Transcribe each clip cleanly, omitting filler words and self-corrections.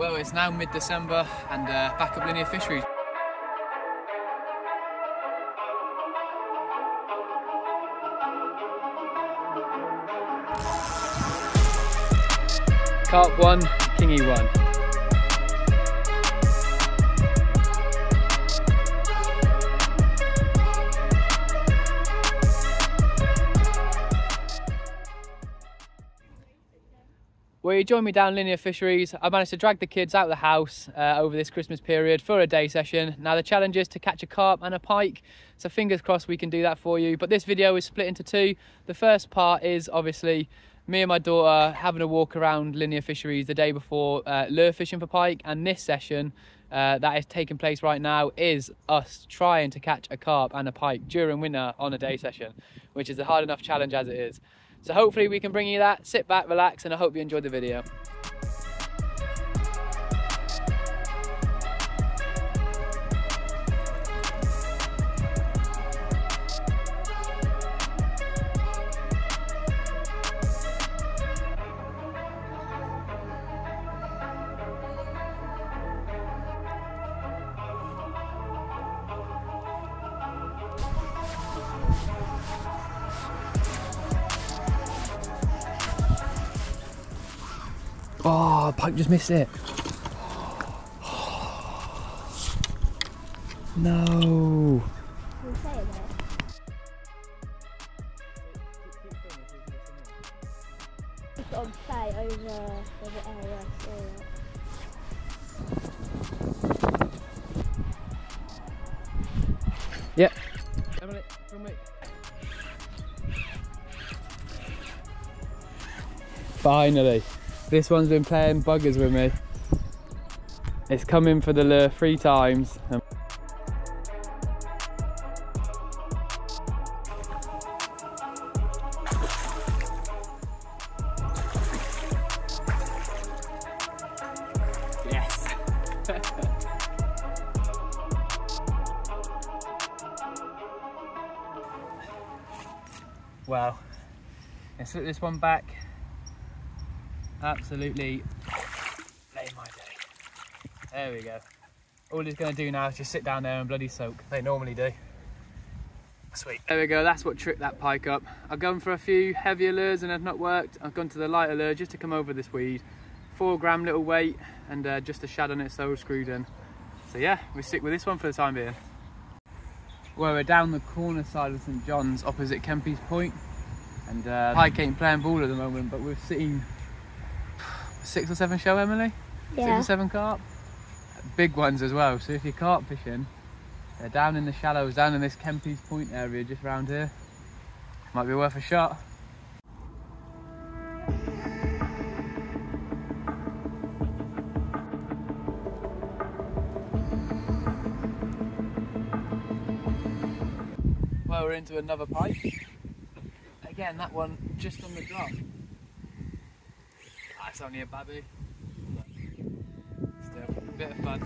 Well, it's now mid-December and back up linear fisheries. Carp 1, Kingy 1. Well, you join me down linear fisheries. I managed to drag the kids out of the house over this Christmas period for a day session. Now the challenge is to catch a carp and a pike, so fingers crossed we can do that for you. But this video is split into two. The first part is obviously me and my daughter having a walk around linear fisheries the day before lure fishing for pike, and this session that is taking place right now is us trying to catch a carp and a pike during winter on a day session, which is a hard enough challenge as it is. So hopefully we can bring you that. Sit back, relax, and I hope you enjoyed the video. Oh, pike just missed it. No. It's on play over the area. Yep. Emily, come with me. Finally. This one's been playing buggers with me. It's come in for the lure 3 times. Yes. Well, let's put this one back. Absolutely made my day. There we go. All he's going to do now is just sit down there and bloody soak. They normally do. Sweet. There we go, that's what tricked that pike up. I've gone for a few heavier lures and they've not worked. I've gone to the lighter lure just to come over this weed. 4 gram little weight and just a shad on it, so screwed in. So yeah, we stick with this one for the time being. Well, we're down the corner side of St John's opposite Kempy's Point. And pike ain't playing ball at the moment, but we've seen 6 or 7 show, Emily? Yeah. 6 or 7 carp. Big ones as well, so if you're carp fishing, they're down in the shallows, down in this Kempy's Point area just around here. Might be worth a shot. Well, we're into another pike. Again, that one just on the drop. It's only a babby, but still a bit of fun.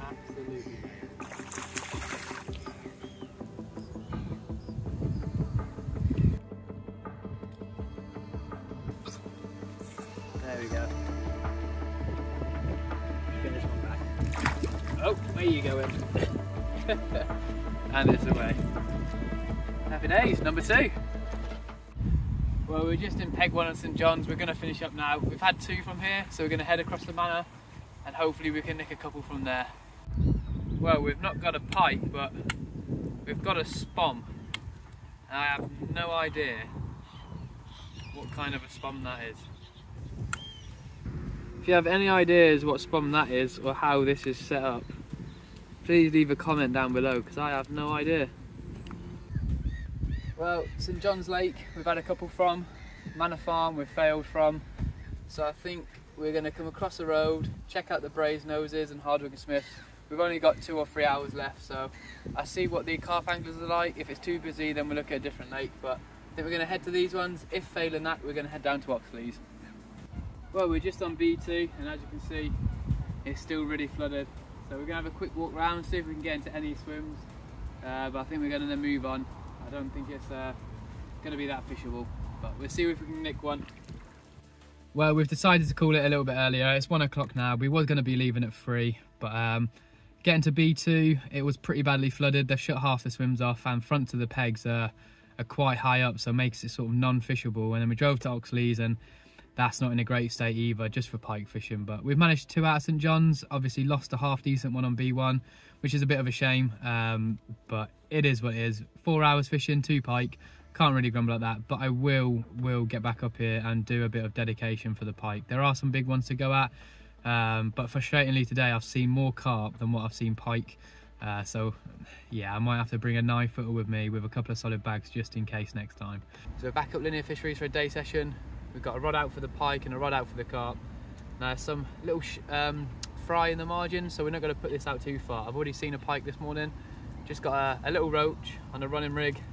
Absolutely. There we go. Finish one back. Oh, where you going? And it's away. Happy days, number 2. Well, we're just in peg 1 at St John's. We're going to finish up now. We've had 2 from here, so we're going to head across the manor and hopefully we can nick a couple from there. Well, we've not got a pike, but we've got a spom. And I have no idea what kind of a spom that is. If you have any ideas what spom that is or how this is set up, please leave a comment down below because I have no idea. Well, St John's Lake we've had a couple from, Manor Farm we've failed from, so I think we're going to come across the road, check out the Brasenoses and Hardwick and Smith. We've only got 2 or 3 hours left, so I see what the carp anglers are like. If it's too busy then we'll look at a different lake, but I think we're going to head to these ones. If failing that, we're going to head down to Oxley's. Well, we're just on B2 and as you can see it's still really flooded. So we're going to have a quick walk around, see if we can get into any swims, but I think we're going to then move on. I don't think it's going to be that fishable, but we'll see if we can nick one. Well, we've decided to call it a little bit earlier. It's 1 o'clock now. We were going to be leaving at 3, but getting to B2, it was pretty badly flooded. They've shut half the swims off, and front to the pegs are quite high up, so it makes it sort of non-fishable. And then we drove to Oxley's, and that's not in a great state either, just for pike fishing. But we've managed 2 out of St John's. Obviously lost a half decent one on B1, which is a bit of a shame, but it is what it is. 4 hours fishing, 2 pike. Can't really grumble at that, but I will get back up here and do a bit of dedication for the pike. There are some big ones to go at, but frustratingly today I've seen more carp than what I've seen pike. So yeah, I might have to bring a 9-footer with me with a couple of solid bags just in case next time. So we're back up Linear Fisheries for a day session. We've got a rod out for the pike and a rod out for the carp. Now some little fry in the margin, so we're not going to put this out too far. I've already seen a pike this morning. Just got a little roach on a running rig.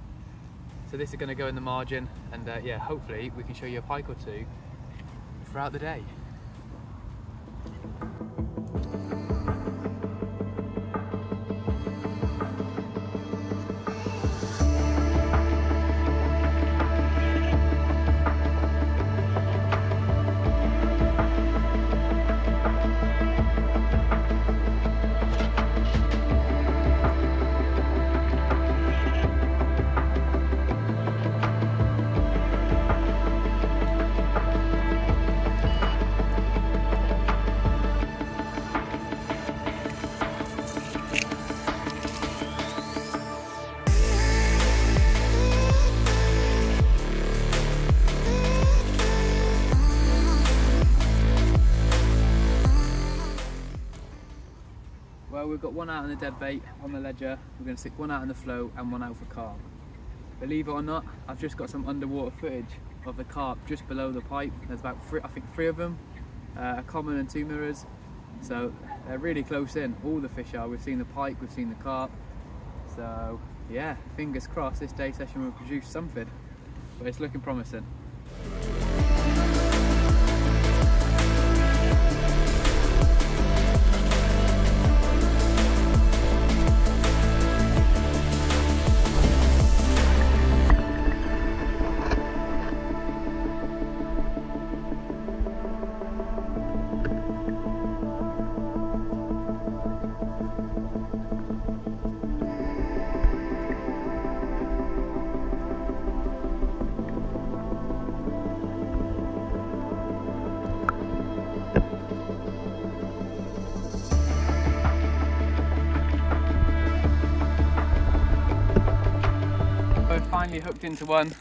So this is going to go in the margin, and yeah, hopefully we can show you a pike or 2 throughout the day. Well, we've got 1 out on the dead bait on the ledger. We're going to stick 1 out on the float and 1 out for carp. Believe it or not, I've just got some underwater footage of the carp just below the pipe. There's about 3 of them, a common and 2 mirrors. So they're really close in, all the fish are. We've seen the pike, we've seen the carp. So yeah, fingers crossed this day session will produce something, but it's looking promising. Finally hooked into one,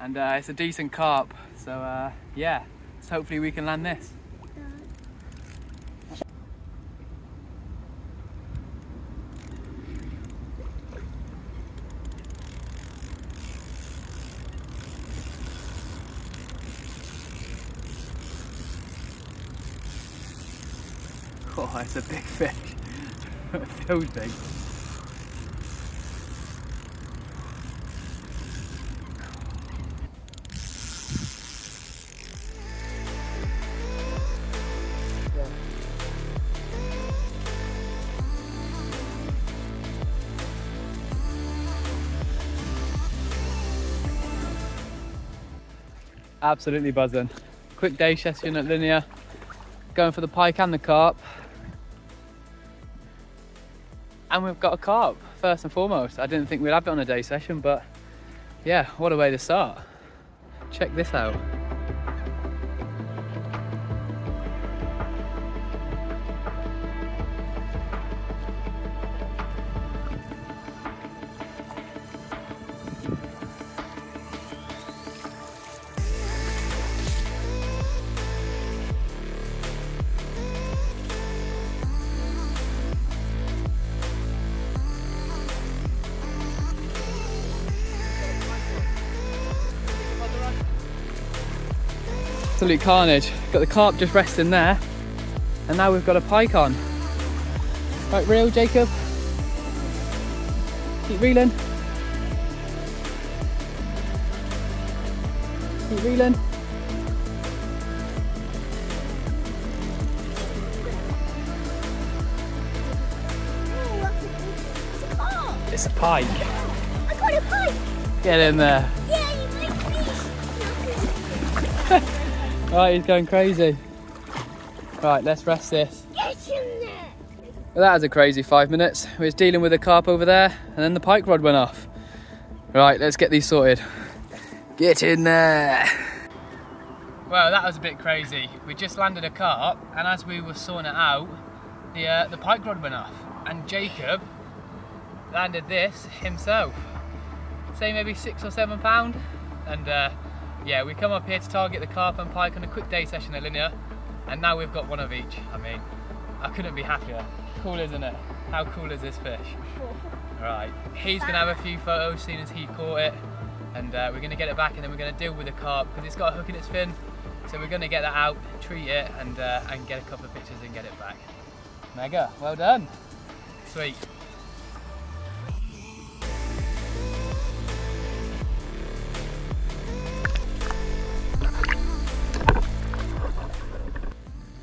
and it's a decent carp, so yeah, so hopefully we can land this. Oh, it's a big fish. It feels big. Absolutely buzzing. Quick day session at Linear, going for the pike and the carp, and we've got a carp first and foremost. I didn't think we'd have it on a day session, but yeah, what a way to start. Check this out. Absolute carnage. Got the carp just resting there, and now we've got a pike on. Right, reel, Jacob. Keep reeling. Keep reeling. It's a pike. I got a pike! Get in there. Yay, my fish! Right, he's going crazy. Right, let's rest this. Get in there! Well, that was a crazy 5 minutes. We was dealing with a carp over there, and then the pike rod went off. Right, let's get these sorted. Get in there. Well, that was a bit crazy. We just landed a carp, and as we were sorting it out, the pike rod went off, and Jacob landed this himself. Say maybe 6 or 7 pound, and yeah, we come up here to target the carp and pike on a quick day session at Linear, and now we've got one of each. I mean, I couldn't be happier. Cool, isn't it? How cool is this fish? Right, he's gonna have a few photos as soon as he caught it, and we're gonna get it back, and then we're gonna deal with the carp because it's got a hook in its fin. So we're gonna get that out, treat it, and get a couple of pictures and get it back. Mega, well done. Sweet.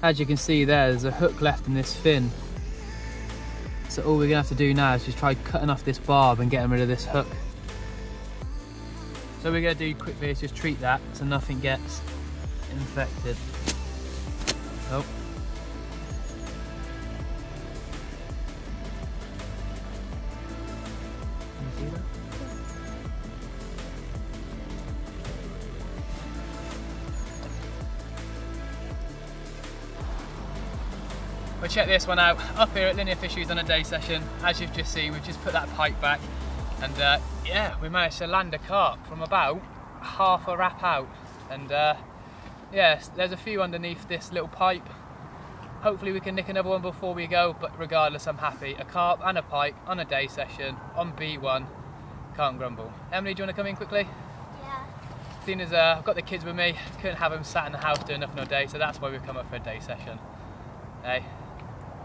As you can see there's a hook left in this fin. So all we're gonna have to do now is just try cutting off this barb and getting rid of this hook. So we're gonna do quickly is just treat that so nothing gets infected. Oh. Can you see that? We'll check this one out up here at Linear Fisheries on a day session. As you've just seen, we've just put that pike back, and yeah, we managed to land a carp from about half a wrap out, and yes, there's a few underneath this little pipe. Hopefully we can nick another one before we go, but regardless, I'm happy. A carp and a pike on a day session on B1, can't grumble. Emily, do you want to come in quickly? Yeah. Seeing as I've got the kids with me, couldn't have them sat in the house doing nothing all day, so that's why we've come up for a day session. Hey,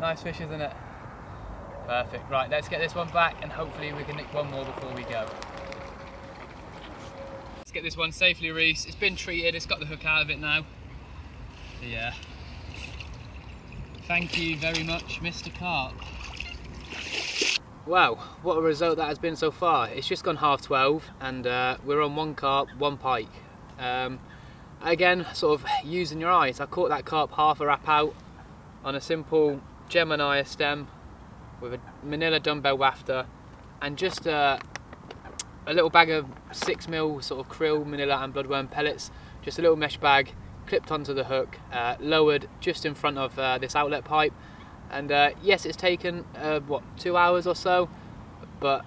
nice fish, isn't it? Perfect. Right, let's get this one back, and hopefully we can nick one more before we go. Let's get this one safely released. It's been treated, it's got the hook out of it now. Yeah. Thank you very much, Mr. Carp. Wow, what a result that has been so far. It's just gone 12:30, and we're on one carp, one pike. Again, sort of using your eyes. I caught that carp half a wrap out on a simple Gemini stem with a manila dumbbell wafter, and just a little bag of 6mm sort of krill, manila and bloodworm pellets, just a little mesh bag clipped onto the hook, lowered just in front of this outlet pipe, and yes, it's taken what, 2 hours or so, but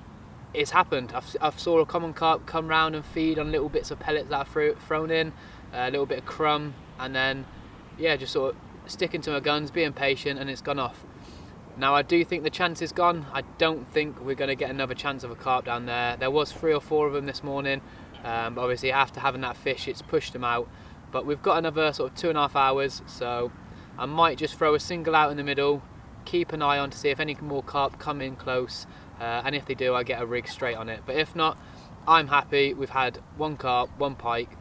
it's happened. I've saw a common carp come round and feed on little bits of pellets that I've thrown in, a little bit of crumb, and then yeah, just sort of sticking to my guns, being patient, and it's gone off. Now I do think the chance is gone. I don't think we're going to get another chance of a carp down there. There was 3 or 4 of them this morning, but obviously after having that fish it's pushed them out, but we've got another sort of 2.5 hours, so I might just throw a single out in the middle, keep an eye on to see if any more carp come in close, and if they do I get a rig straight on it. But if not, I'm happy. We've had one carp, one pike.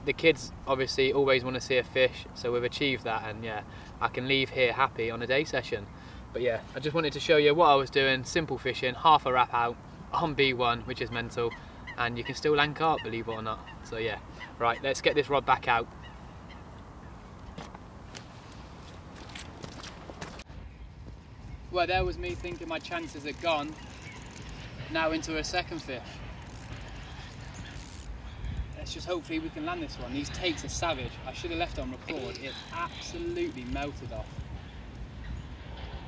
The kids obviously always want to see a fish, so we've achieved that, and yeah, I can leave here happy on a day session. But yeah, I just wanted to show you what I was doing, simple fishing, half a wrap out on B1, which is mental, and you can still land carp, believe it or not. So yeah, right, let's get this rod back out. Well, there was me thinking my chances are gone, now into a second fish. Let's just hopefully we can land this one. These takes are savage. I should have left it on record. It absolutely melted off.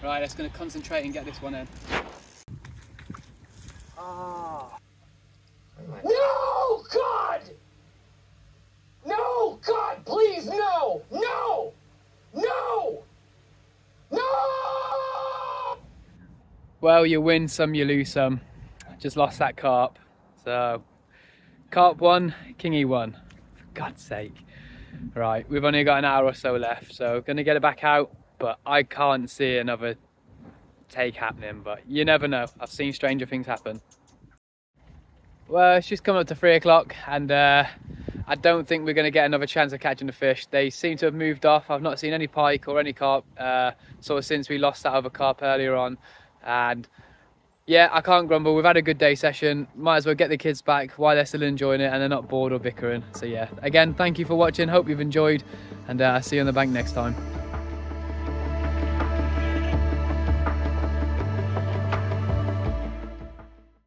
Right, let's going to concentrate and get this one in. Oh. No, God! No, God, please, no! No! No! No! Well, you win some, you lose some. Just lost that carp. So, carp won, kingy won. For God's sake. Right, we've only got an hour or so left, so going to get it back out. But I can't see another take happening, but you never know. I've seen stranger things happen. Well, it's just coming up to 3 o'clock, and I don't think we're going to get another chance of catching the fish. They seem to have moved off. I've not seen any pike or any carp sort of since we lost that other carp earlier on, and yeah, I can't grumble. We've had a good day session. Might as well get the kids back while they're still enjoying it and they're not bored or bickering. So yeah, again, thank you for watching. Hope you've enjoyed, and I'll see you on the bank next time.